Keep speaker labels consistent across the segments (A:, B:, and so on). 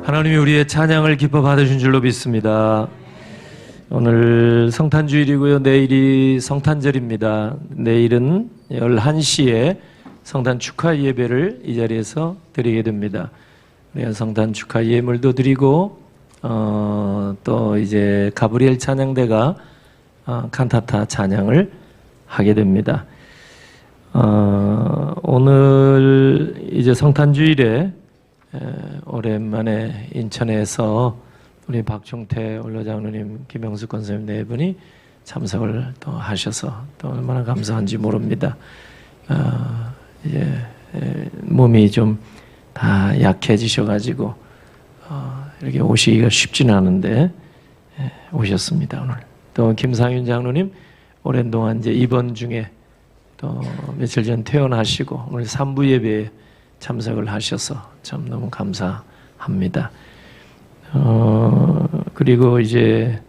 A: 하나님이 우리의 찬양을 기뻐 받으신 줄로 믿습니다. 오늘 성탄주일이고요. 내일이 성탄절입니다. 내일은 11시에 성탄 축하 예배를 이 자리에서 드리게 됩니다. 우리가 성탄 축하 예물도 드리고 또 이제 가브리엘 찬양대가 칸타타 찬양을 하게 됩니다. 오늘 이제 성탄주일에 오랜만에 인천에서 우리 박종태 원로장로님, 김영숙 권사님 네 분이 참석을 또 하셔서 또 얼마나 감사한지 모릅니다. 이제 몸이 좀 다 약해지셔가지고 이렇게 오시기가 쉽지는 않은데 오셨습니다. 오늘 또 김상윤 장로님 오랜 동안 이제 입원 중에 또 며칠 전 퇴원하시고 오늘 3부 예배에 참석을 하셔서 참 너무 감사합니다. 그리고 이제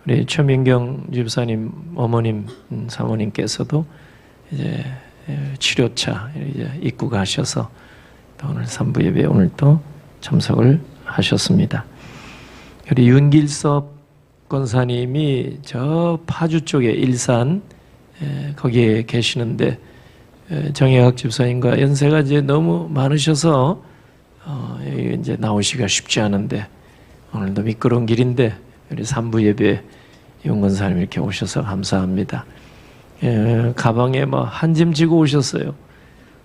A: 우리 최민경 집사님 어머님 사모님께서도 이제 치료차 이제 입국하셔서 또 오늘 3부 예배에 오늘 또 참석을 하셨습니다. 우리 윤길섭 권사님이 저 파주 쪽에 일산 거기에 계시는데 정혜학 집사님과 연세가 이제 너무 많으셔서 이제 나오시기가 쉽지 않은데 오늘도 미끄러운 길인데 우리 3부 예배에 윤 권사님 이렇게 오셔서 감사합니다. 가방에 뭐 한 짐 지고 오셨어요.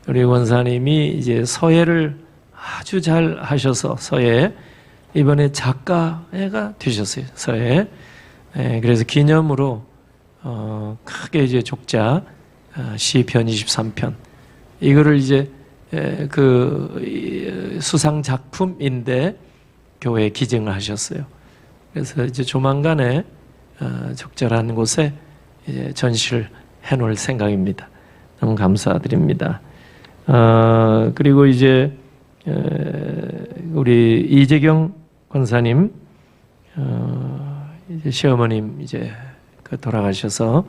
A: 우리 권사님이 이제 서예를 아주 잘 하셔서 서예 이번에 작가가 되셨어요. 서예. 그래서 기념으로 크게 이제 족자 시편 23편 이거를 이제 그 수상 작품인데 교회에 기증을 하셨어요. 그래서 이제 조만간에 적절한 곳에 이제 전시를 해놓을 생각입니다. 너무 감사드립니다. 그리고 이제 우리 이재경 권사님 이제 시어머님 이제 돌아가셔서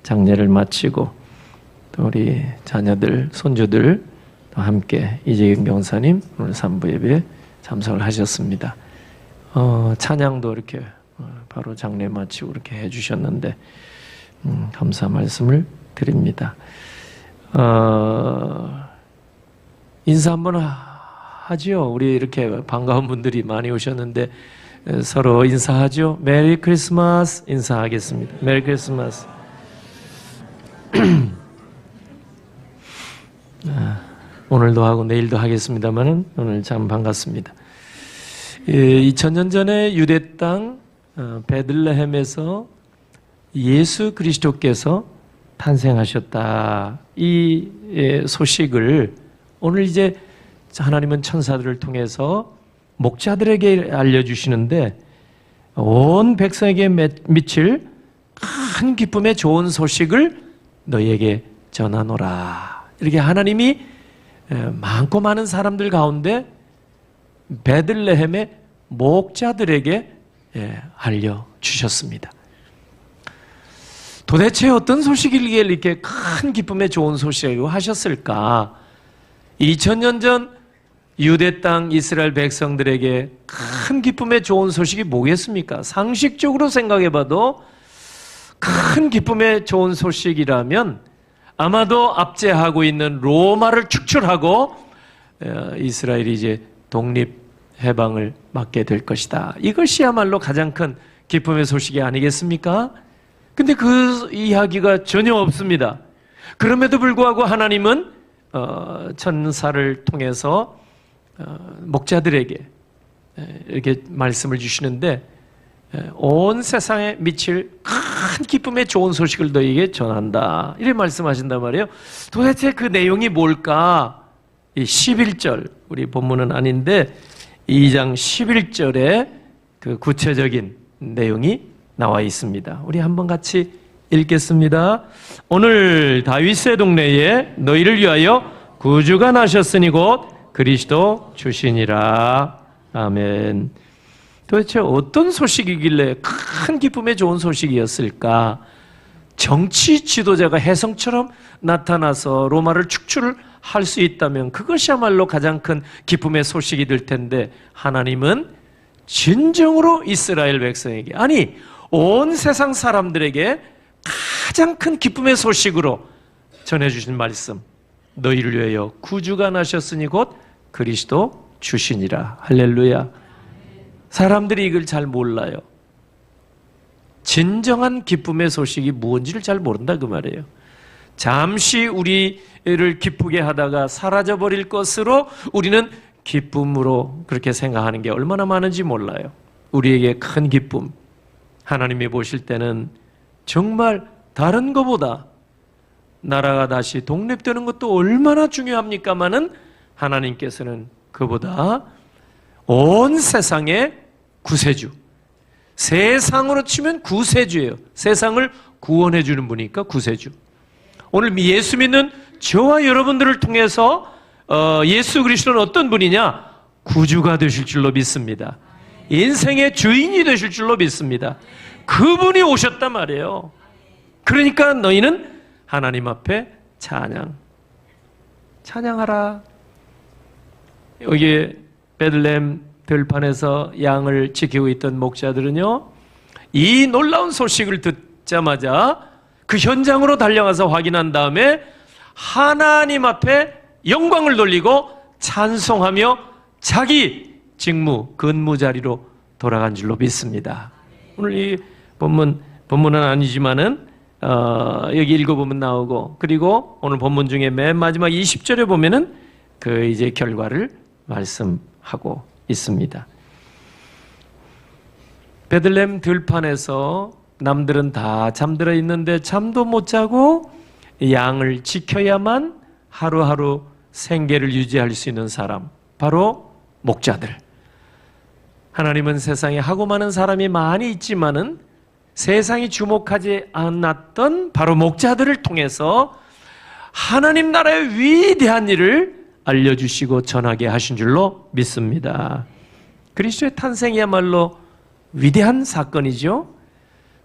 A: 장례를 마치고 또 우리 자녀들 손주들 또 함께 이재경 병사님 오늘 3부 예배에 참석을 하셨습니다. 찬양도 이렇게 바로 장례 마치고 이렇게 해주셨는데 감사 말씀을 드립니다. 인사 한번 하죠. 우리 이렇게 반가운 분들이 많이 오셨는데 서로 인사하죠. 메리 크리스마스 인사하겠습니다. 메리 크리스마스. 오늘도 하고 내일도 하겠습니다만 오늘 참 반갑습니다. 2000년 전에 유대 땅 베들레헴에서 예수 그리스도께서 탄생하셨다. 이 소식을 오늘 이제 하나님은 천사들을 통해서 목자들에게 알려주시는데 온 백성에게 미칠 큰 기쁨의 좋은 소식을 너희에게 전하노라. 이렇게 하나님이 많고 많은 사람들 가운데 베들레헴의 목자들에게 알려주셨습니다. 도대체 어떤 소식이기에 이렇게 큰 기쁨의 좋은 소식이라고 하셨을까? 2000년 전 유대 땅 이스라엘 백성들에게 큰 기쁨의 좋은 소식이 뭐겠습니까? 상식적으로 생각해봐도 큰 기쁨의 좋은 소식이라면 아마도 압제하고 있는 로마를 축출하고 이스라엘이 이제 독립 해방을 맞게 될 것이다. 이것이야말로 가장 큰 기쁨의 소식이 아니겠습니까? 근데 그 이야기가 전혀 없습니다. 그럼에도 불구하고 하나님은 천사를 통해서 목자들에게 이렇게 말씀을 주시는데 온 세상에 미칠 큰 기쁨의 좋은 소식을 너희에게 전한다. 이렇게 말씀하신단 말이에요. 도대체 그 내용이 뭘까? 이 11절, 우리 본문은 아닌데 2장 11절에 그 구체적인 내용이 나와 있습니다. 우리 한번 같이 읽겠습니다. 오늘 다윗의 동네에 너희를 위하여 구주가 나셨으니 곧 그리스도 주시니라. 아멘. 도대체 어떤 소식이길래 큰 기쁨의 좋은 소식이었을까? 정치 지도자가 혜성처럼 나타나서 로마를 축출할 수 있다면 그것이야말로 가장 큰 기쁨의 소식이 될 텐데 하나님은 진정으로 이스라엘 백성에게, 아니 온 세상 사람들에게 가장 큰 기쁨의 소식으로 전해주신 말씀, 너희를 위하여 구주가 나셨으니 곧 그리스도 주시니라. 할렐루야. 사람들이 이걸 잘 몰라요. 진정한 기쁨의 소식이 무엇인지를 잘 모른다 그 말이에요. 잠시 우리를 기쁘게 하다가 사라져버릴 것으로 우리는 기쁨으로 그렇게 생각하는 게 얼마나 많은지 몰라요. 우리에게 큰 기쁨, 하나님이 보실 때는 정말 다른 것보다 나라가 다시 독립되는 것도 얼마나 중요합니까마는 하나님께서는 그보다 온 세상의 구세주, 세상으로 치면 구세주예요. 세상을 구원해 주는 분이니까 구세주. 오늘 예수 믿는 저와 여러분들을 통해서 예수 그리스도는 어떤 분이냐? 구주가 되실 줄로 믿습니다. 인생의 주인이 되실 줄로 믿습니다. 그분이 오셨단 말이에요. 그러니까 너희는 하나님 앞에 찬양하라. 여기 베들레헴 들판에서 양을 지키고 있던 목자들은요, 이 놀라운 소식을 듣자마자 그 현장으로 달려가서 확인한 다음에 하나님 앞에 영광을 돌리고 찬송하며 자기 직무, 근무 자리로 돌아간 줄로 믿습니다. 오늘 이 본문은 아니지만은 여기 읽어보면 나오고, 그리고 오늘 본문 중에 맨 마지막 20절에 보면은 그 이제 결과를 말씀하고 있습니다. 베들레헴 들판에서 남들은 다 잠들어 있는데 잠도 못 자고 양을 지켜야만 하루하루 생계를 유지할 수 있는 사람, 바로 목자들. 하나님은 세상에 하고 많은 사람이 많이 있지만은 세상이 주목하지 않았던 바로 목자들을 통해서 하나님 나라의 위대한 일을 알려주시고 전하게 하신 줄로 믿습니다. 그리스도의 탄생이야말로 위대한 사건이죠.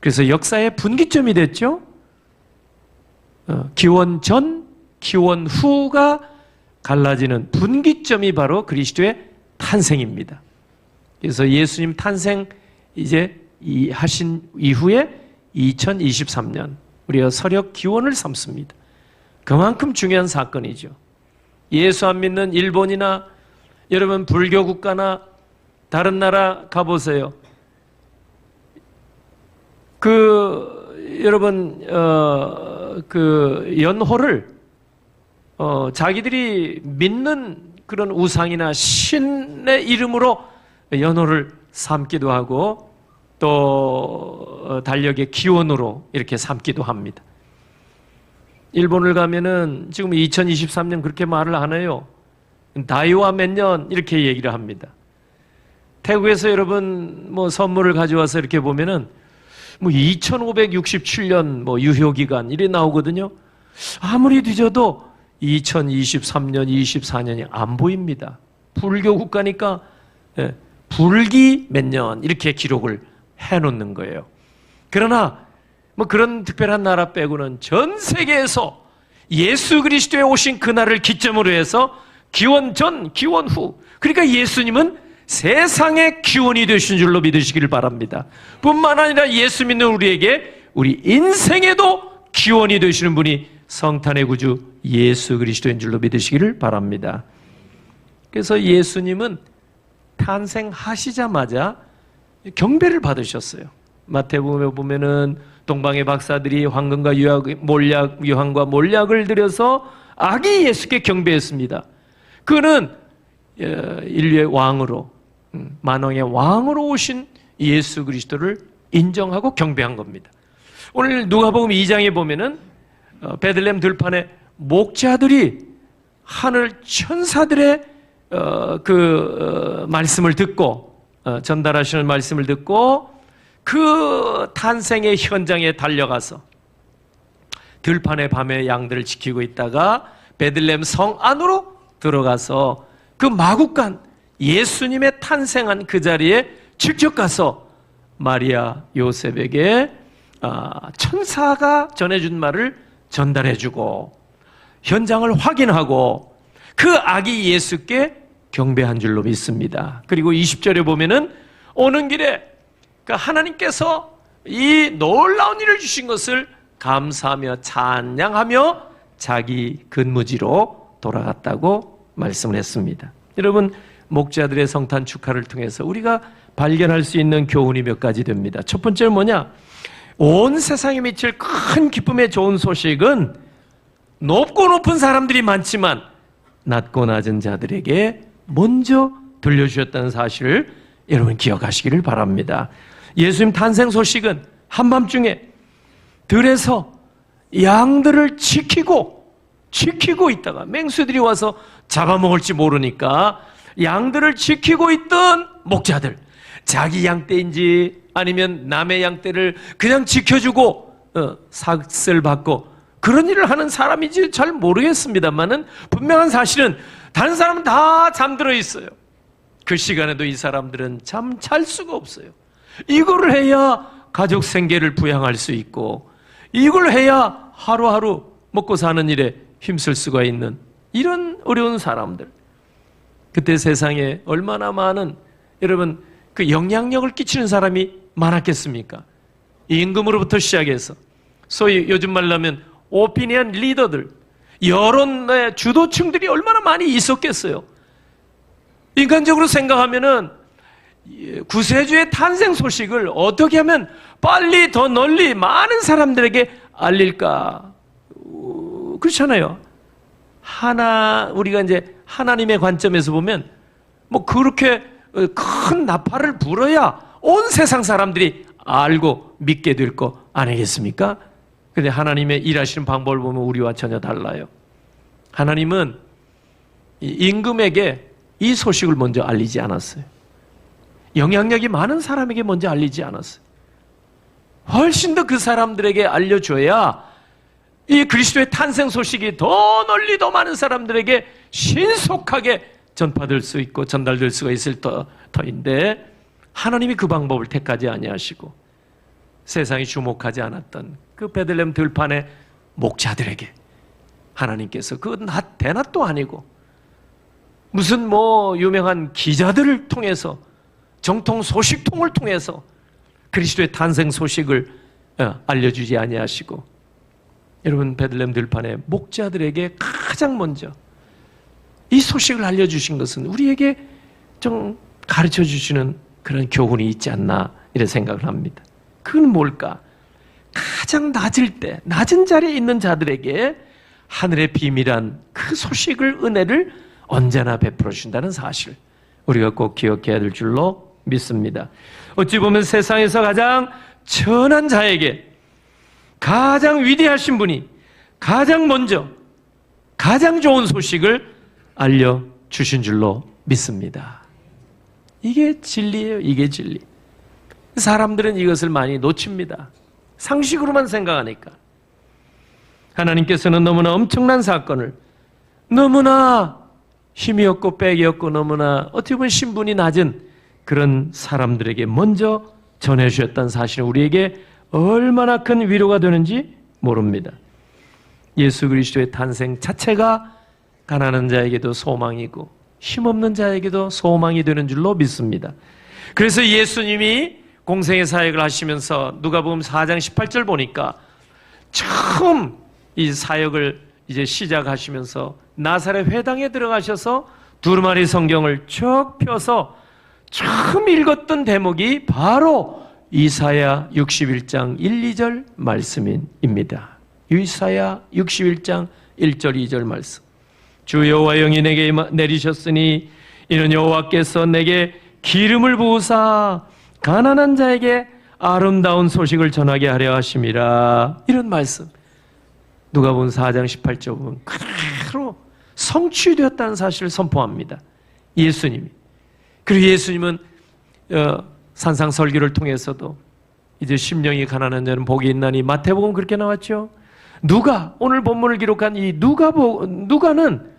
A: 그래서 역사의 분기점이 됐죠. 기원 전, 기원 후가 갈라지는 분기점이 바로 그리스도의 탄생입니다. 그래서 예수님 탄생 이제 하신 이후에 2023년 우리가 서력 기원을 삼습니다. 그만큼 중요한 사건이죠. 예수 안 믿는 일본이나 여러분 불교 국가나 다른 나라 가보세요. 여러분 그 연호를 자기들이 믿는 그런 우상이나 신의 이름으로 연호를 삼기도 하고 또 달력의 기원으로 이렇게 삼기도 합니다. 일본을 가면은 지금 2023년 그렇게 말을 안 해요. 다이와 몇 년 이렇게 얘기를 합니다. 태국에서 여러분 뭐 선물을 가져와서 이렇게 보면은 뭐 2567년 뭐 유효기간 이래 나오거든요. 아무리 뒤져도 2023년, 24년이 안 보입니다. 불교 국가니까 불기 몇 년 이렇게 기록을 해놓는 거예요. 그러나 뭐 그런 특별한 나라 빼고는 전 세계에서 예수 그리스도에 오신 그날을 기점으로 해서 기원 전, 기원 후, 그러니까 예수님은 세상의 기원이 되신 줄로 믿으시기를 바랍니다. 뿐만 아니라 예수 믿는 우리에게 우리 인생에도 기원이 되시는 분이 성탄의 구주 예수 그리스도인 줄로 믿으시기를 바랍니다. 그래서 예수님은 탄생하시자마자 경배를 받으셨어요. 마태복음에 보면은 동방의 박사들이 황금과 유황과 몰약을 들여서 아기 예수께 경배했습니다. 그는 인류의 왕으로, 만왕의 왕으로 오신 예수 그리스도를 인정하고 경배한 겁니다. 오늘 누가복음 2장에 보면은 베들레헴 들판에 목자들이 하늘 천사들의 말씀을 듣고 전달하시는 말씀을 듣고 그 탄생의 현장에 달려가서 들판의 밤에 양들을 지키고 있다가 베들레헴 성 안으로 들어가서 그 마국간 예수님의 탄생한 그 자리에 직접 가서 마리아 요셉에게 천사가 전해준 말을 전달해주고 현장을 확인하고 그 아기 예수께 경배한 줄로 믿습니다. 그리고 20절에 보면은 오는 길에 그 하나님께서 이 놀라운 일을 주신 것을 감사하며 찬양하며 자기 근무지로 돌아갔다고 말씀을 했습니다. 여러분, 목자들의 성탄 축하를 통해서 우리가 발견할 수 있는 교훈이 몇 가지 됩니다. 첫 번째는 뭐냐? 온 세상에 미칠 큰 기쁨의 좋은 소식은 높고 높은 사람들이 많지만 낮고 낮은 자들에게 먼저 들려주셨다는 사실을 여러분 기억하시기를 바랍니다. 예수님 탄생 소식은 한밤중에 들에서 양들을 지키고 있다가 맹수들이 와서 잡아먹을지 모르니까 양들을 지키고 있던 목자들, 자기 양떼인지 아니면 남의 양떼를 그냥 지켜주고 삭슬 받고 그런 일을 하는 사람인지 잘 모르겠습니다만은 분명한 사실은 다른 사람은 다 잠들어 있어요. 그 시간에도 이 사람들은 잠 잘 수가 없어요. 이걸 해야 가족 생계를 부양할 수 있고 이걸 해야 하루하루 먹고 사는 일에 힘쓸 수가 있는 이런 어려운 사람들. 그때 세상에 얼마나 많은 여러분 그 영향력을 끼치는 사람이 많았겠습니까? 임금으로부터 시작해서 소위 요즘 말로 하면 오피니언 리더들, 여론의 주도층들이 얼마나 많이 있었겠어요. 인간적으로 생각하면은 구세주의 탄생 소식을 어떻게 하면 빨리 더 널리 많은 사람들에게 알릴까? 그렇잖아요. 우리가 이제 하나님의 관점에서 보면 뭐 그렇게 큰 나팔을 불어야 온 세상 사람들이 알고 믿게 될 거 아니겠습니까? 근데 하나님의 일하시는 방법을 보면 우리와 전혀 달라요. 하나님은 임금에게 이 소식을 먼저 알리지 않았어요. 영향력이 많은 사람에게 먼저 알리지 않았어요. 훨씬 더 그 사람들에게 알려줘야 이 그리스도의 탄생 소식이 더 널리 더 많은 사람들에게 신속하게 전파될 수 있고 전달될 수가 있을 터인데 하나님이 그 방법을 택하지 아니하시고 세상이 주목하지 않았던 그 베들레헴 들판의 목자들에게 하나님께서 그 대낮도 아니고 무슨 뭐 유명한 기자들을 통해서 정통 소식통을 통해서 그리스도의 탄생 소식을 알려주지 아니하시고 여러분 베들레헴 들판의 목자들에게 가장 먼저 이 소식을 알려주신 것은 우리에게 좀 가르쳐 주시는 그런 교훈이 있지 않나 이런 생각을 합니다. 그건 뭘까? 가장 낮은 자리에 있는 자들에게 하늘의 비밀한 그 소식을 은혜를 언제나 베풀어 주신다는 사실 우리가 꼭 기억해야 될 줄로 믿습니다. 어찌 보면 세상에서 가장 천한 자에게 가장 위대하신 분이 가장 먼저 가장 좋은 소식을 알려주신 줄로 믿습니다. 이게 진리예요. 이게 진리. 사람들은 이것을 많이 놓칩니다. 상식으로만 생각하니까. 하나님께서는 너무나 엄청난 사건을 너무나 힘이 없고 빽이 없고 너무나 어떻게 보면 신분이 낮은 그런 사람들에게 먼저 전해주셨다는 사실은 우리에게 얼마나 큰 위로가 되는지 모릅니다. 예수 그리스도의 탄생 자체가 가난한 자에게도 소망이고 힘없는 자에게도 소망이 되는 줄로 믿습니다. 그래서 예수님이 공생의 사역을 하시면서 누가복음 4장 18절 보니까 처음 이 사역을 이제 시작하시면서 나사렛 회당에 들어가셔서 두루마리 성경을 쭉 펴서 처음 읽었던 대목이 바로 이사야 61장 1, 2절 말씀입니다. 이사야 61장 1절 2절 말씀. 주 여호와 영이 내게 내리셨으니 이는 여호와께서 내게 기름을 부으사 가난한 자에게 아름다운 소식을 전하게 하려 하심이라. 이런 말씀. 누가복음 4장 18절 보면 그대로 성취되었다는 사실을 선포합니다. 예수님이. 그리고 예수님은 산상설교를 통해서도 이제 심령이 가난한 자는 복이 있나니 마태복음 그렇게 나왔죠. 오늘 본문을 기록한 이 누가는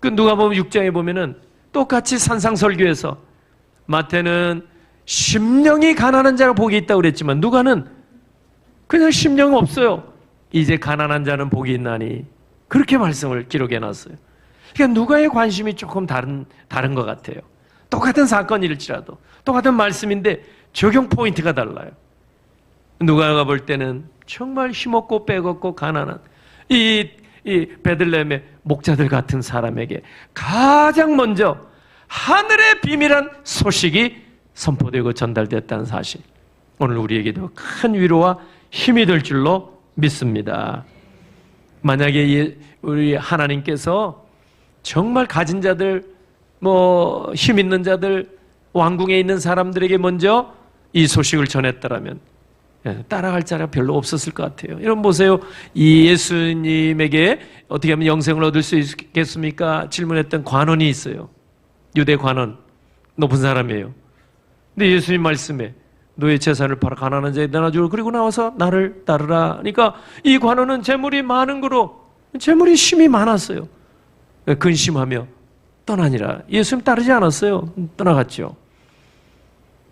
A: 그 누가복음 6장에 보면은 똑같이 산상설교에서 마태는 심령이 가난한 자가 복이 있다고 그랬지만 누가는 그냥 심령 없어요. 이제 가난한 자는 복이 있나니 그렇게 말씀을 기록해 놨어요. 그러니까 누가의 관심이 조금 다른 것 같아요. 똑같은 사건일지라도 똑같은 말씀인데 적용 포인트가 달라요. 누가가 볼 때는 정말 힘없고 빼없고 가난한 이 베들레헴의 목자들 같은 사람에게 가장 먼저 하늘의 비밀한 소식이 선포되고 전달됐다는 사실, 오늘 우리에게도 큰 위로와 힘이 될 줄로 믿습니다. 만약에 우리 하나님께서 정말 가진 자들, 힘 있는 자들, 왕궁에 있는 사람들에게 먼저 이 소식을 전했더라면 따라갈 자가 별로 없었을 것 같아요. 여러분 보세요. 이 예수님에게 어떻게 하면 영생을 얻을 수 있겠습니까? 질문했던 관원이 있어요. 유대 관원, 높은 사람이에요. 근데 예수님 말씀에 너의 재산을 팔아 가난한 자에게 나눠주고 그리고 나와서 나를 따르라. 그러니까 이 관원은 재물이 많은 거로, 재물이 힘이 많았어요. 근심하며 떠나니라. 예수님 따르지 않았어요. 떠나갔죠.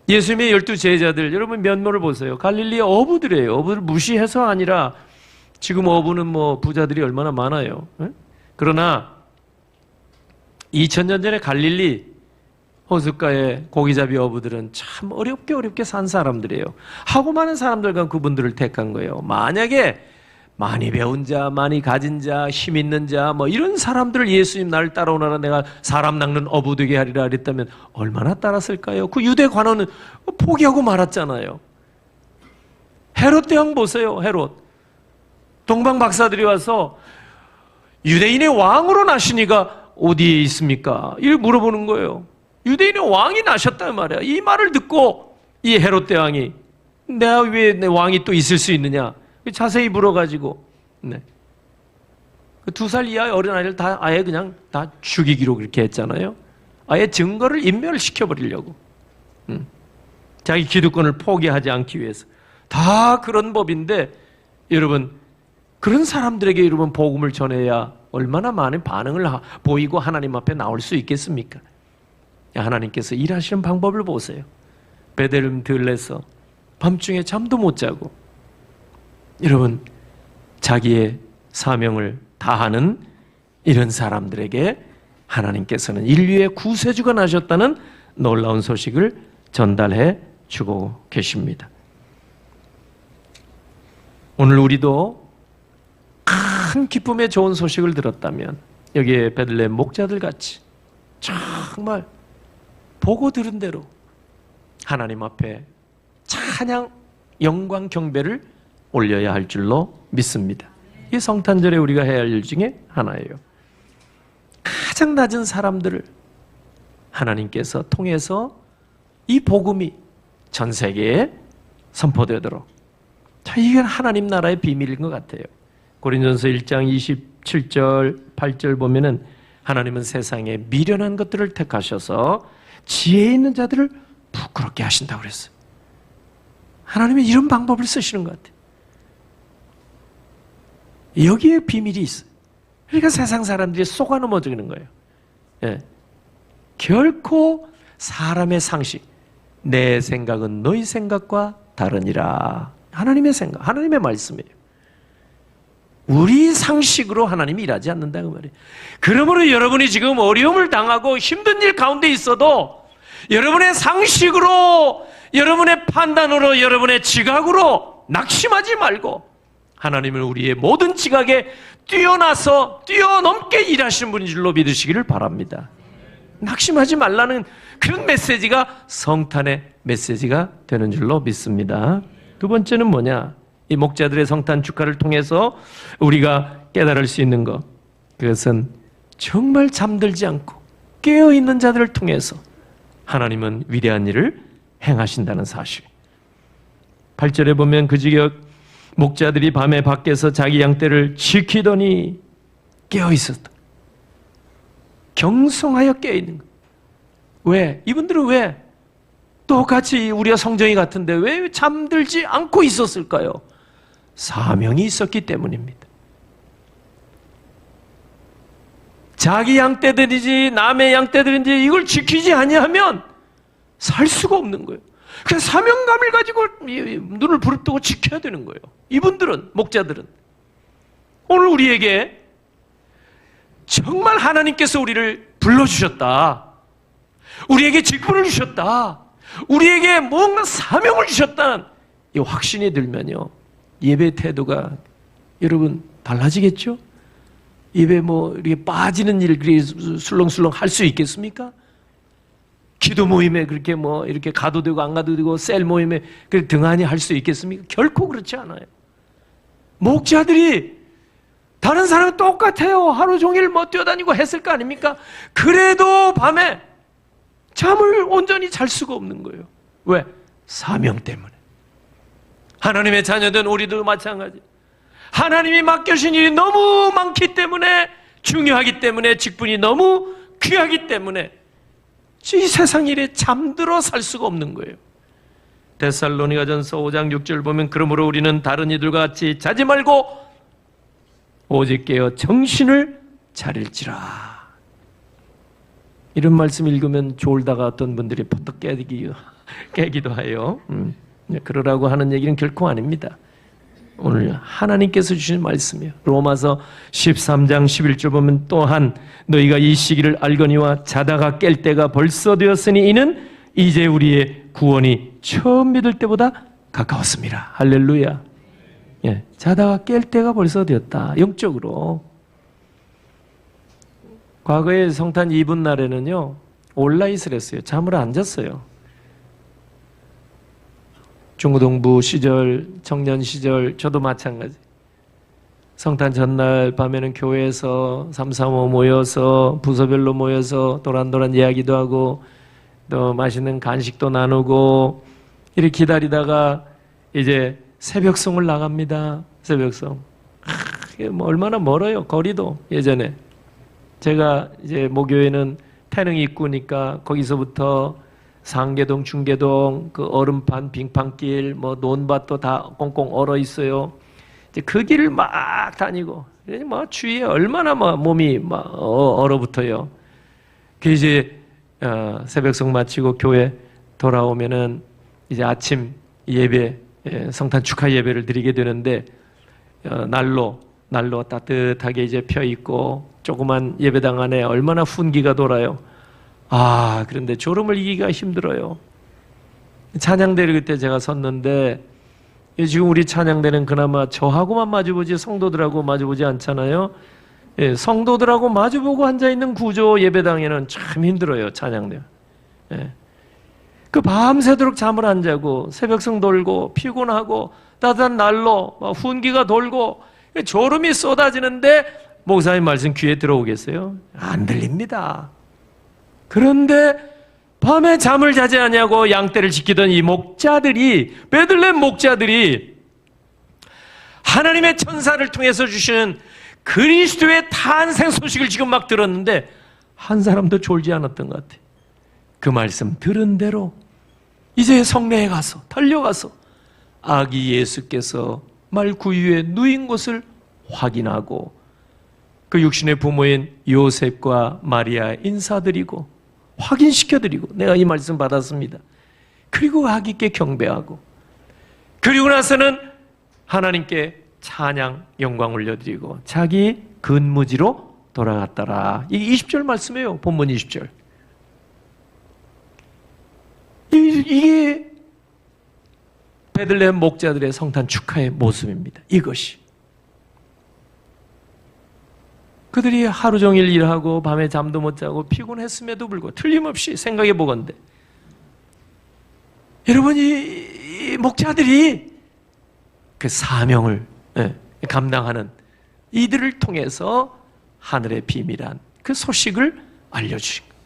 A: 예수님의 12 제자들, 여러분 면모를 보세요. 갈릴리의 어부들이에요. 어부를 무시해서 아니라, 지금 어부는 부자들이 얼마나 많아요. 그러나 2000년 전에 갈릴리 호숫가의 고기잡이 어부들은 참 어렵게 산 사람들이에요. 하고 많은 사람들과 그분들을 택한 거예요. 만약에 많이 배운 자, 많이 가진 자, 힘 있는 자, 이런 사람들을 예수님 나를 따라오너라 내가 사람 낚는 어부 되게 하리라 그랬다면 얼마나 따랐을까요? 그 유대 관원은 포기하고 말았잖아요. 헤롯 대왕 보세요. 헤롯. 동방 박사들이 와서 유대인의 왕으로 나시니가 어디에 있습니까? 이걸 물어보는 거예요. 유대인의 왕이 나셨단 말이야. 이 말을 듣고 이 헤롯 대왕이 내가 왜 내 왕이 또 있을 수 있느냐? 자세히 물어가지고, 네. 그 2살 이하의 어린아이를 다 아예 그냥 다 죽이기로 그렇게 했잖아요. 아예 증거를 인멸을 시켜버리려고. 자기 기득권을 포기하지 않기 위해서. 다 그런 법인데, 여러분, 그런 사람들에게 여러분 복음을 전해야 얼마나 많은 반응을 보이고 하나님 앞에 나올 수 있겠습니까? 하나님께서 일하시는 방법을 보세요. 베들레헴 들에서 밤중에 잠도 못 자고, 여러분, 자기의 사명을 다하는 이런 사람들에게 하나님께서는 인류의 구세주가 나셨다는 놀라운 소식을 전달해 주고 계십니다. 오늘 우리도 큰 기쁨의 좋은 소식을 들었다면 여기에 베들레헴 목자들 같이 정말 보고 들은 대로 하나님 앞에 찬양, 영광, 경배를 올려야 할 줄로 믿습니다. 이 성탄절에 우리가 해야 할 일 중에 하나예요. 가장 낮은 사람들을 하나님께서 통해서 이 복음이 전 세계에 선포되도록, 이게 하나님 나라의 비밀인 것 같아요. 고린도전서 1장 27절 8절 보면은 하나님은 세상에 미련한 것들을 택하셔서 지혜 있는 자들을 부끄럽게 하신다고 그랬어요. 하나님이 이런 방법을 쓰시는 것 같아요. 여기에 비밀이 있어요. 그러니까 세상 사람들이 속아 넘어지는 거예요. 예. 결코 사람의 상식, 내 생각은 너희 생각과 다르니라. 하나님의 생각, 하나님의 말씀이에요. 우리 상식으로 하나님이 일하지 않는다 그 말이에요. 그러므로 여러분이 지금 어려움을 당하고 힘든 일 가운데 있어도 여러분의 상식으로, 여러분의 판단으로, 여러분의 지각으로 낙심하지 말고 하나님은 우리의 모든 지각에 뛰어나서 뛰어넘게 일하시는 분인 줄로 믿으시기를 바랍니다. 낙심하지 말라는 그런 메시지가 성탄의 메시지가 되는 줄로 믿습니다. 두 번째는 뭐냐? 이 목자들의 성탄 축하를 통해서 우리가 깨달을 수 있는 것, 그것은 정말 잠들지 않고 깨어있는 자들을 통해서 하나님은 위대한 일을 행하신다는 사실. 8절에 보면 그지경 목자들이 밤에 밖에서 자기 양떼를 지키더니 깨어있었다. 경성하여 깨어있는 것. 왜? 이분들은 왜? 똑같이 우리가 성정이 같은데 왜 잠들지 않고 있었을까요? 사명이 있었기 때문입니다. 자기 양떼들이지 남의 양떼들인지 이걸 지키지 아니하면 살 수가 없는 거예요. 그래서 사명감을 가지고 눈을 부릅뜨고 지켜야 되는 거예요. 이분들은, 목자들은. 오늘 우리에게 정말 하나님께서 우리를 불러주셨다. 우리에게 직분을 주셨다. 우리에게 뭔가 사명을 주셨다는 이 확신이 들면요, 예배 태도가 여러분 달라지겠죠? 예배 이렇게 빠지는 일, 그렇게 술렁술렁 할 수 있겠습니까? 기도 모임에 그렇게 이렇게 가도 되고 안 가도 되고 셀 모임에 등한히 할 수 있겠습니까? 결코 그렇지 않아요. 목자들이 다른 사람은 똑같아요. 하루 종일 뛰어다니고 했을 거 아닙니까? 그래도 밤에 잠을 온전히 잘 수가 없는 거예요. 왜? 사명 때문에. 하나님의 자녀된 우리도 마찬가지. 하나님이 맡겨주신 일이 너무 많기 때문에, 중요하기 때문에, 직분이 너무 귀하기 때문에 이 세상 일에 잠들어 살 수가 없는 거예요. 데살로니가전서 5장 6절 보면, 그러므로 우리는 다른 이들과 같이 자지 말고 오직 깨어 정신을 차릴지라. 이런 말씀 읽으면 졸다가 어떤 분들이 퍼뜩 깨기도 해요. 그러라고 하는 얘기는 결코 아닙니다. 오늘 하나님께서 주신 말씀이에요. 로마서 13장 11절 보면, 또한 너희가 이 시기를 알거니와 자다가 깰 때가 벌써 되었으니 이는 이제 우리의 구원이 처음 믿을 때보다 가까웠습니다. 할렐루야. 예, 자다가 깰 때가 벌써 되었다. 영적으로. 과거에 성탄 이분 날에는요, 올라잇을 했어요. 잠을 안 잤어요. 중고등부 시절, 청년 시절, 저도 마찬가지. 성탄 전날 밤에는 교회에서 335 모여서, 부서별로 모여서 도란도란 이야기도 하고, 또 맛있는 간식도 나누고, 이렇게 기다리다가 이제 새벽송을 나갑니다. 새벽송. 얼마나 멀어요, 거리도. 예전에 제가 이제 모교에는 태릉 입구니까 거기서부터 상계동, 중계동, 그 얼음판, 빙판길, 논밭도 다 꽁꽁 얼어 있어요. 이제 그 길을 막 다니고, 주위에 얼마나 몸이 얼어붙어요. 그 이제 새벽송 마치고 교회 돌아오면은 이제 아침 예배, 성탄 축하 예배를 드리게 되는데, 난로 따뜻하게 이제 펴 있고 조그만 예배당 안에 얼마나 훈기가 돌아요. 그런데 졸음을 이기기가 힘들어요. 찬양대를 그때 제가 섰는데, 지금 우리 찬양대는 그나마 저하고만 마주보지 성도들하고 마주보지 않잖아요. 성도들하고 마주보고 앉아있는 구조 예배당에는 참 힘들어요, 찬양대. 그 밤새도록 잠을 안 자고 새벽성 돌고 피곤하고 따뜻한 난로 훈기가 돌고 졸음이 쏟아지는데 목사님 말씀 귀에 들어오겠어요? 안 들립니다. 그런데 밤에 잠을 자지 않냐고 양떼를 지키던 이 목자들이, 베들레헴 목자들이 하나님의 천사를 통해서 주시는 그리스도의 탄생 소식을 지금 막 들었는데 한 사람도 졸지 않았던 것 같아요. 그 말씀 들은 대로 이제 성내에 가서 달려가서 아기 예수께서 말 구유에 누인 것을 확인하고 그 육신의 부모인 요셉과 마리아에 인사드리고 확인시켜드리고, 내가 이 말씀 받았습니다. 그리고 아기께 경배하고, 그리고 나서는 하나님께 찬양 영광 올려드리고 자기 근무지로 돌아갔더라. 이게 20절 말씀이에요. 본문 20절. 이게 베들레헴 목자들의 성탄 축하의 모습입니다. 이것이. 그들이 하루 종일 일하고 밤에 잠도 못 자고 피곤했음에도 불구하고 틀림없이 생각해 보건대, 여러분, 이 목자들이 그 사명을 감당하는 이들을 통해서 하늘의 비밀한 그 소식을 알려주신 거예요.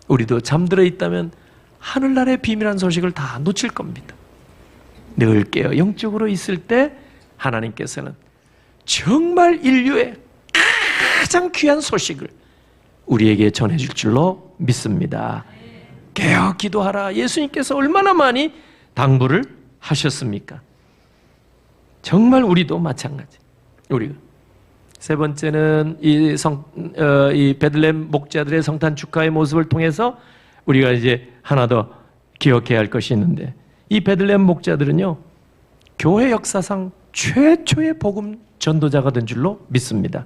A: 우리도 잠들어 있다면 하늘나라의 비밀한 소식을 다 놓칠 겁니다. 늘 깨어 영적으로 있을 때 하나님께서는 정말 인류의 가장 귀한 소식을 우리에게 전해줄 줄로 믿습니다. 깨어 기도하라. 예수님께서 얼마나 많이 당부를 하셨습니까? 정말 우리도 마찬가지. 우리가 세 번째는 이 베들레헴 목자들의 성탄 축하의 모습을 통해서 우리가 이제 하나 더 기억해야 할 것이 있는데, 이 베들레헴 목자들은요, 교회 역사상 최초의 복음 전도자가 된 줄로 믿습니다.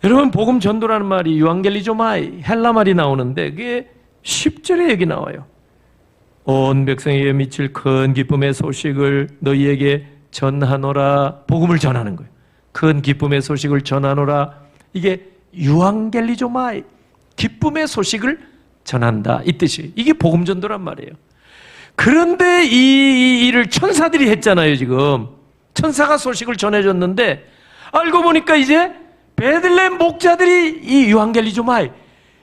A: 여러분, 복음 전도라는 말이 유앙겔리조마이, 헬라 말이 나오는데 그게 10절에 여기 나와요. 온 백성에게 미칠 큰 기쁨의 소식을 너희에게 전하노라. 복음을 전하는 거예요. 큰 기쁨의 소식을 전하노라. 이게 유앙겔리조마이, 기쁨의 소식을 전한다, 이 뜻이에요. 이게 복음 전도란 말이에요. 그런데 이 일을 천사들이 했잖아요. 지금 천사가 소식을 전해줬는데 알고 보니까 이제 베들레헴 목자들이 이 유앙겔리조마이,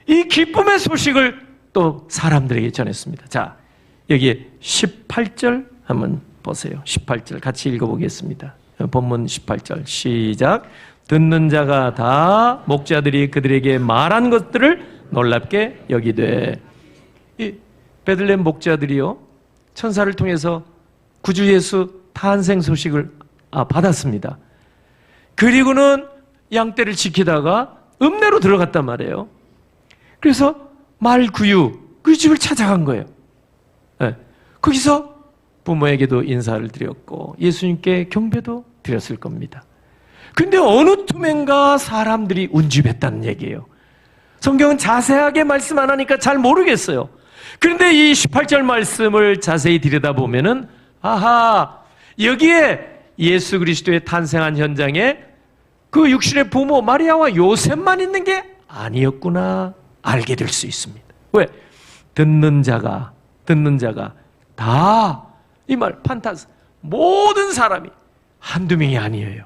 A: 이 기쁨의 소식을 또 사람들에게 전했습니다. 자, 여기에 18절 한번 보세요. 18절 같이 읽어보겠습니다. 본문 18절 시작. 듣는 자가 다 목자들이 그들에게 말한 것들을 놀랍게 여기되. 이 베들레헴 목자들이요, 천사를 통해서 구주 예수 탄생 소식을 받았습니다. 그리고는 양떼를 지키다가 읍내로 들어갔단 말이에요. 그래서 말구유, 그 집을 찾아간 거예요. 네. 거기서 부모에게도 인사를 드렸고 예수님께 경배도 드렸을 겁니다. 근데 어느 틈엔가 사람들이 운집했다는 얘기예요. 성경은 자세하게 말씀 안 하니까 잘 모르겠어요. 그런데 이 18절 말씀을 자세히 들여다보면은 아하, 여기에 예수 그리스도의 탄생한 현장에 그 육신의 부모 마리아와 요셉만 있는 게 아니었구나 알게 될 수 있습니다. 왜? 듣는 자가 다, 이 말 판타스, 모든 사람이 한두 명이 아니에요.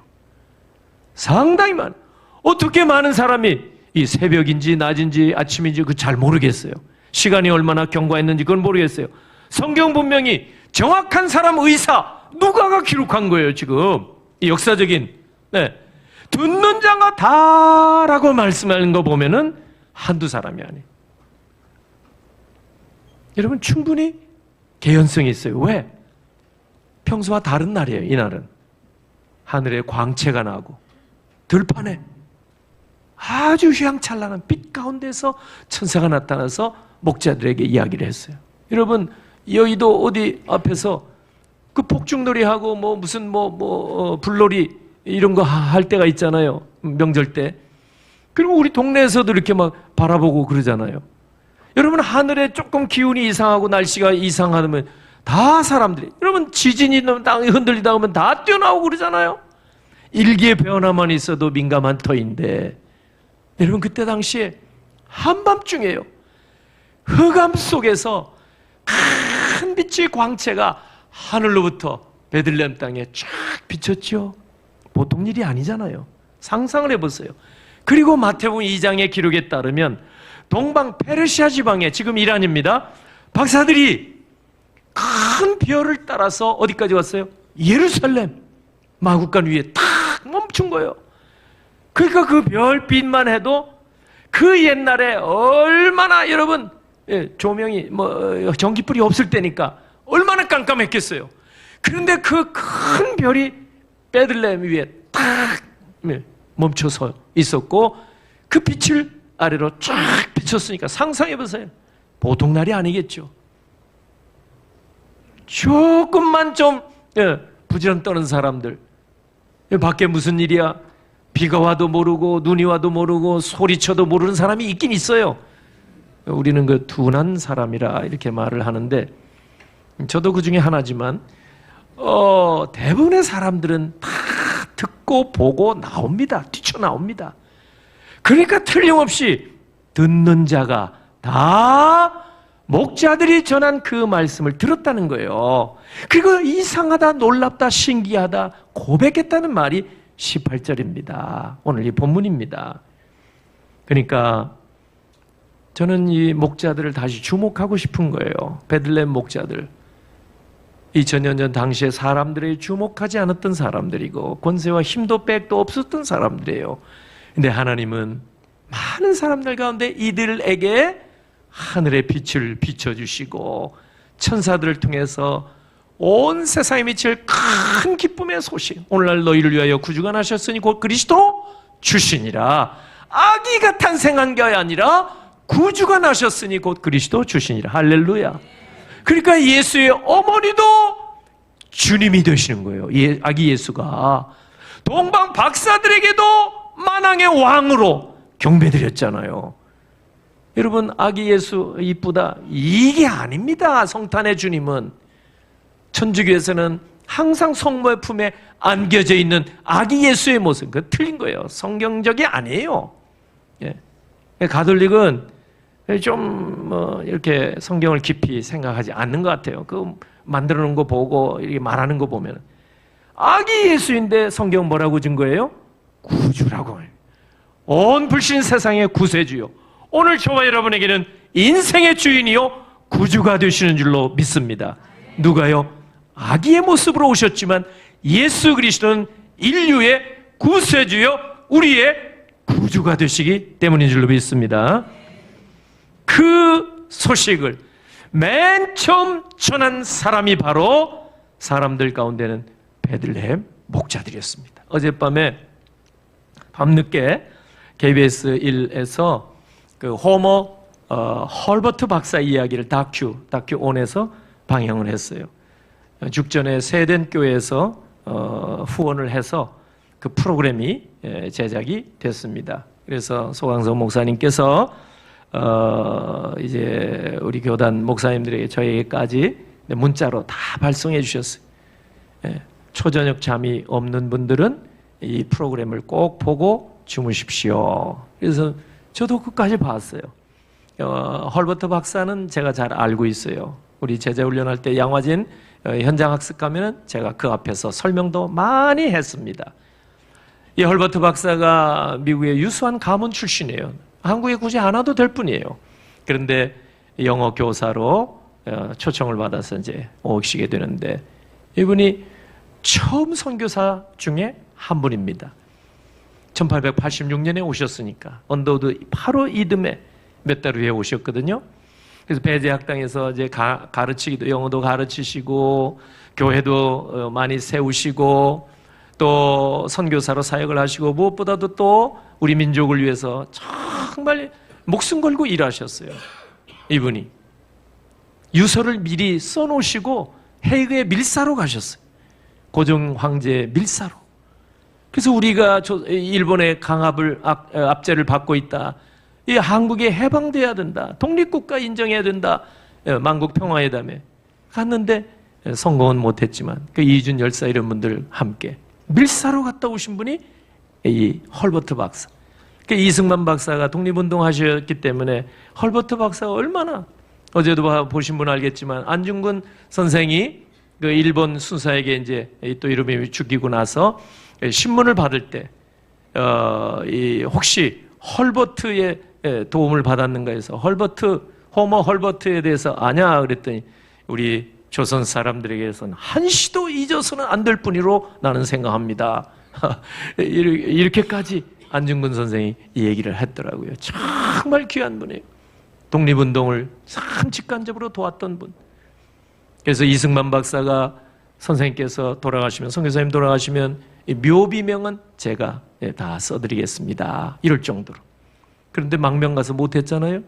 A: 상당히 많아요. 어떻게 많은 사람이 이 새벽인지 낮인지 아침인지 그 잘 모르겠어요. 시간이 얼마나 경과했는지 그건 모르겠어요. 성경 분명히 정확한 사람 의사 누가가 기록한 거예요. 지금 이 역사적인, 네, 듣는 자가 다라고 말씀하는 거 보면은 한두 사람이 아니에요. 여러분, 충분히 개연성이 있어요. 왜? 평소와 다른 날이에요. 이날은 하늘에 광채가 나고 들판에 아주 휘황찬란한 빛 가운데서 천사가 나타나서 목자들에게 이야기를 했어요. 여러분, 여의도 어디 앞에서 그 폭죽놀이하고 뭐 무슨 불놀이 이런 거 할 때가 있잖아요. 명절 때. 그리고 우리 동네에서도 이렇게 막 바라보고 그러잖아요. 여러분, 하늘에 조금 기운이 이상하고 날씨가 이상하면 다 사람들이, 여러분, 지진이 나면 땅이 흔들리다 보면 다 뛰어나오고 그러잖아요. 일기의 변화만 있어도 민감한 터인데, 여러분, 그때 당시에 한밤중이에요. 흑암 속에서 큰 빛의 광채가 하늘로부터 베들레헴 땅에 쫙 비쳤죠. 보통 일이 아니잖아요. 상상을 해보세요. 그리고 마태복음 2장의 기록에 따르면 동방 페르시아 지방에, 지금 이란입니다, 박사들이 큰 별을 따라서 어디까지 왔어요? 예루살렘 마국간 위에 탁 멈춘 거예요. 그러니까 그 별빛만 해도 그 옛날에 얼마나, 여러분, 조명이 전기불이 없을 때니까 얼마나 깜깜했겠어요. 그런데 그 큰 별이 베들레헴 위에 탁 멈춰서 있었고 그 빛을 아래로 쫙 비쳤으니까 상상해보세요. 보통 날이 아니겠죠. 조금만 좀 부지런 떠는 사람들, 밖에 무슨 일이야, 비가 와도 모르고 눈이 와도 모르고 소리쳐도 모르는 사람이 있긴 있어요. 우리는 그 둔한 사람이라 이렇게 말을 하는데, 저도 그 중에 하나지만 대부분의 사람들은 다 듣고 보고 나옵니다. 뛰쳐나옵니다. 그러니까 틀림없이 듣는 자가 다 목자들이 전한 그 말씀을 들었다는 거예요. 그리고 이상하다, 놀랍다, 신기하다 고백했다는 말이 18절입니다. 오늘 이 본문입니다. 그러니까 저는 이 목자들을 다시 주목하고 싶은 거예요. 베들레헴 목자들, 2000년 전 당시에 사람들이 주목하지 않았던 사람들이고 권세와 힘도 백도 없었던 사람들이에요. 근데 하나님은 많은 사람들 가운데 이들에게 하늘의 빛을 비춰주시고 천사들을 통해서 온 세상에 미칠 큰 기쁨의 소식, 오늘날 너희를 위하여 구주가 나셨으니 곧 그리스도 주시니라. 아기가 탄생한 게 아니라 구주가 나셨으니 곧 그리스도 주시니라. 할렐루야. 그러니까 예수의 어머니도 주님이 되시는 거예요. 아기 예수가. 동방 박사들에게도 만왕의 왕으로 경배드렸잖아요. 여러분, 아기 예수 이쁘다, 이게 아닙니다. 성탄의 주님은 천주교에서는 항상 성모의 품에 안겨져 있는 아기 예수의 모습, 그 틀린 거예요. 성경적이 아니에요. 예. 가톨릭은 좀 뭐 이렇게 성경을 깊이 생각하지 않는 것 같아요. 그 만들어 놓은 거 보고 이렇게 말하는 거 보면 아기 예수인데 성경 뭐라고 준 거예요? 구주라고 해요. 온 불신 세상의 구세주요, 오늘 저와 여러분에게는 인생의 주인이요 구주가 되시는 줄로 믿습니다. 누가요? 아기의 모습으로 오셨지만 예수 그리스도는 인류의 구세주요 우리의 구주가 되시기 때문인 줄로 믿습니다. 그 소식을 맨 처음 전한 사람이 바로 사람들 가운데는 베들레헴 목자들이었습니다. 어젯밤에 밤늦게 KBS 1에서 그 호머 헐버트 박사 이야기를 다큐 온에서 방영을 했어요. 죽전에 세덴 교회에서 후원을 해서 그 프로그램이 제작이 됐습니다. 그래서 소강석 목사님께서 이제 우리 교단 목사님들에게 저에게까지 문자로 다 발송해 주셨어요. 초저녁 잠이 없는 분들은 이 프로그램을 꼭 보고 주무십시오. 그래서 저도 끝까지 봤어요. 헐버트 박사는 제가 잘 알고 있어요. 우리 제자 훈련할 때 양화진 현장 학습 가면은 제가 그 앞에서 설명도 많이 했습니다. 이 헐버트 박사가 미국의 유수한 가문 출신이에요. 한국에 굳이 안 와도 될 뿐이에요. 그런데 영어 교사로 초청을 받아서 이제 오시게 되는데 이분이 처음 선교사 중에 한 분입니다. 1886년에 오셨으니까 언더우드 바로 이듬해 몇 달 후에 오셨거든요. 그래서 배제학당에서 이제 가르치기도, 영어도 가르치시고 교회도 많이 세우시고 또 선교사로 사역을 하시고 무엇보다도 또 우리 민족을 위해서 정말 목숨 걸고 일하셨어요. 이분이 유서를 미리 써놓으시고 헤이그의 밀사로 가셨어요. 고종 황제의 밀사로. 그래서 우리가 일본의 압제를 받고 있다, 이 한국에 해방돼야 된다, 독립국가 인정해야 된다, 만국 평화회담에 갔는데 성공은 못했지만 그 이준 열사 이런 분들 함께 밀사로 갔다 오신 분이 이 헐버트 박사. 그 이승만 박사가 독립운동 하셨기 때문에 헐버트 박사가 얼마나, 어제도 보신 분 알겠지만 안중근 선생이 그 일본 수사에게 이제 또 이름이 죽이고 나서 신문을 받을 때 혹시 헐버트의 도움을 받았는가 해서 호머 헐버트에 대해서 아냐 그랬더니 우리 조선 사람들에게서는 한시도 잊어서는 안 될 뿐이로 나는 생각합니다. 이렇게까지 안중근 선생이 이 얘기를 했더라고요. 정말 귀한 분이에요. 독립운동을 참 직간접으로 도왔던 분. 그래서 이승만 박사가 선생님께서 돌아가시면, 선교사님 돌아가시면 묘비명은 제가 다 써드리겠습니다, 이럴 정도로. 그런데 망명 가서 못했잖아요.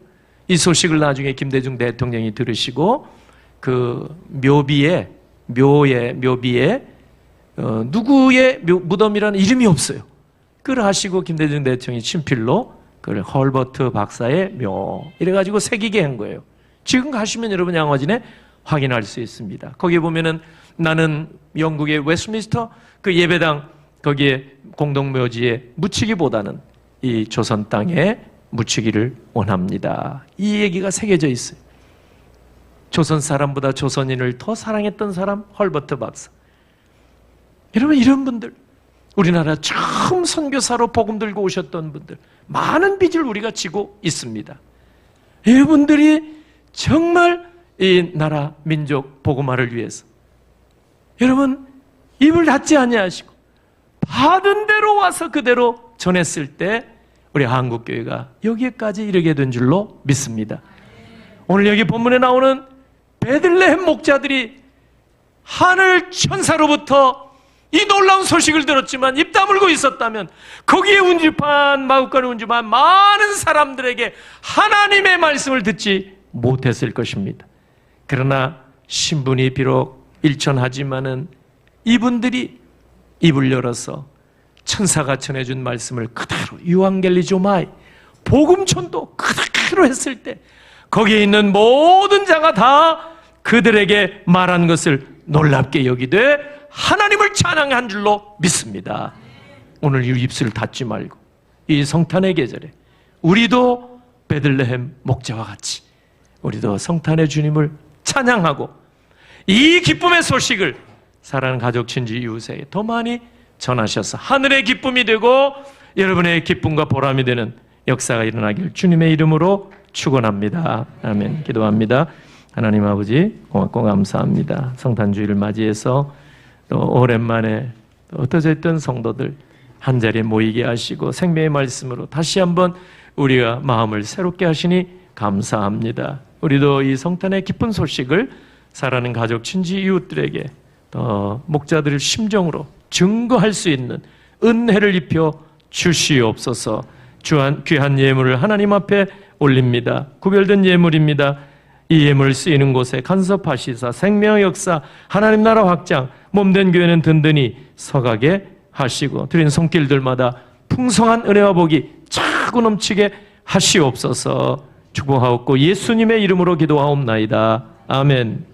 A: 이 소식을 나중에 김대중 대통령이 들으시고 그 묘비에 누구의 무덤이라는 이름이 없어요. 그걸 하시고 김대중 대통령이 친필로 그걸 헐버트 박사의 묘 이래가지고 새기게 한 거예요. 지금 가시면 여러분 양화진에 확인할 수 있습니다. 거기에 보면은 나는 영국의 웨스트민스터 그 예배당 거기에 공동묘지에 묻히기보다는 이 조선 땅에 묻히기를 원합니다. 이 얘기가 새겨져 있어요. 조선 사람보다 조선인을 더 사랑했던 사람 헐버트 박사. 여러분, 이런 분들, 우리나라 처음 선교사로 복음 들고 오셨던 분들, 많은 빚을 우리가 지고 있습니다. 이분들이 정말 이 나라 민족 복음화를 위해서 여러분 입을 닫지 아니하시고 받은 대로 와서 그대로 전했을 때 우리 한국교회가 여기까지 이르게 된 줄로 믿습니다. 오늘 여기 본문에 나오는 베들레헴 목자들이 하늘 천사로부터 이 놀라운 소식을 들었지만 입 다물고 있었다면 거기에 운집한 마구간에 운집한 많은 사람들에게 하나님의 말씀을 듣지 못했을 것입니다. 그러나 신분이 비록 일천하지만은 이분들이 입을 열어서 천사가 전해준 말씀을 그대로 유앙겔리조마이 복음전도 그대로 했을 때 거기에 있는 모든 자가 다 그들에게 말한 것을 놀랍게 여기되 하나님을 찬양한 줄로 믿습니다. 오늘 이 입술을 닫지 말고 이 성탄의 계절에 우리도 베들레헴 목자와 같이 우리도 성탄의 주님을 찬양하고 이 기쁨의 소식을 사랑하는 가족, 친지, 이웃에게 더 많이 전하셔서 하늘의 기쁨이 되고 여러분의 기쁨과 보람이 되는 역사가 일어나길 주님의 이름으로 축원합니다. 아멘. 기도합니다. 하나님 아버지 고맙고 감사합니다. 성탄주의를 맞이해서 또 오랜만에 흩어져 있던 성도들 한자리에 모이게 하시고 생명의 말씀으로 다시 한번 우리가 마음을 새롭게 하시니 감사합니다. 우리도 이 성탄의 기쁜 소식을 사랑하는 가족, 친지, 이웃들에게 더 목자들의 심정으로 증거할 수 있는 은혜를 입혀 주시옵소서. 귀한 예물을 하나님 앞에 올립니다. 구별된 예물입니다. 이 예물 쓰이는 곳에 간섭하시사 생명의 역사, 하나님 나라 확장, 몸된 교회는 든든히 서가게 하시고 드린 손길들마다 풍성한 은혜와 복이 차고 넘치게 하시옵소서. 축복하옵고 예수님의 이름으로 기도하옵나이다. 아멘.